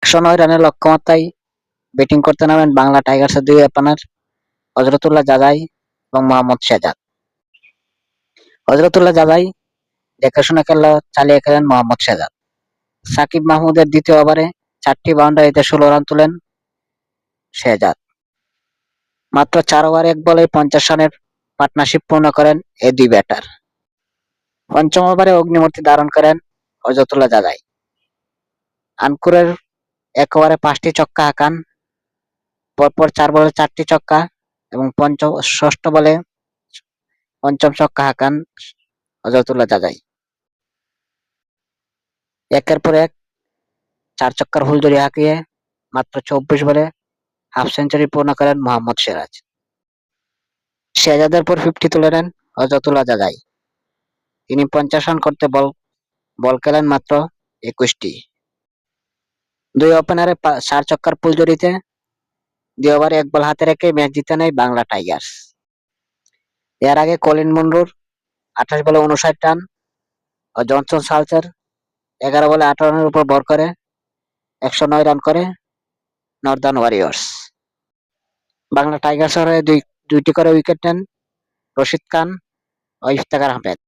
109 রানের লক্ষ্যমাত্রায় ব্যাটিং করতে নামেন বাংলা টাইগার্সের দুই ওপেনার হযরতুল্লাহ জাজাই এবং মোহাম্মদ শেহজাদ। হযরতুল্লাহ জাজাই দেখাশোনা খেলা চালিয়ে গেলেন মোহাম্মদ শেহজাদ। সাকিব মাহমুদের দ্বিতীয় ওভারে 4টি বাউন্ডারিতে 16 রান তুলেন শেহজাদ। মাত্র 4 ওভারে 1 বলে 50 রানের পার্টনারশিপ পূর্ণ করেন এই দুই ব্যাটার। পঞ্চম ওভারে অগ্নিমূর্তি ধারণ করেন হযরতুল্লাহ জাজাই। আনকুরের 1 ওভারে 5টি ছক্কা হাঁকান, পরপর 4 বলে 4টি ছক্কা এবং ষষ্ঠ বলে পঞ্চম ছক্কা হাঁকান হযরতুল্লাহ জাজাই। একের পর এক 4 ছক্কার ফুলঝুরি হাঁকিয়ে মাত্র 24 বলে হাফ সেঞ্চুরি পূর্ণ করেন মোহাম্মদ সিরাজ। শেহজাদের পর 50 তুলে নেন হযরতুল্লাহ জাজাই। তিনি 50 রান করতে বল খেলেন মাত্র 21টি। দুই ওপেনারে 4 ছক্কার ফুলঝুরিতে 2 ওভারে 1 বল হাতে রেখে ম্যাচ জিতে নেয় বাংলা টাইগার্স। এর আগে কলিন মুন্ডুর 28 বলে 59 রান ও জনসন সালচের 11 বলে 8 রানের উপর ভর করে 109 রান করে নর্দার্ন ওয়ারিয়র্স। বাংলা টাইগার্সের হয়ে দুইটি করে উইকেট নেন রশিদ খান ও ইফতেখার আহমেদ।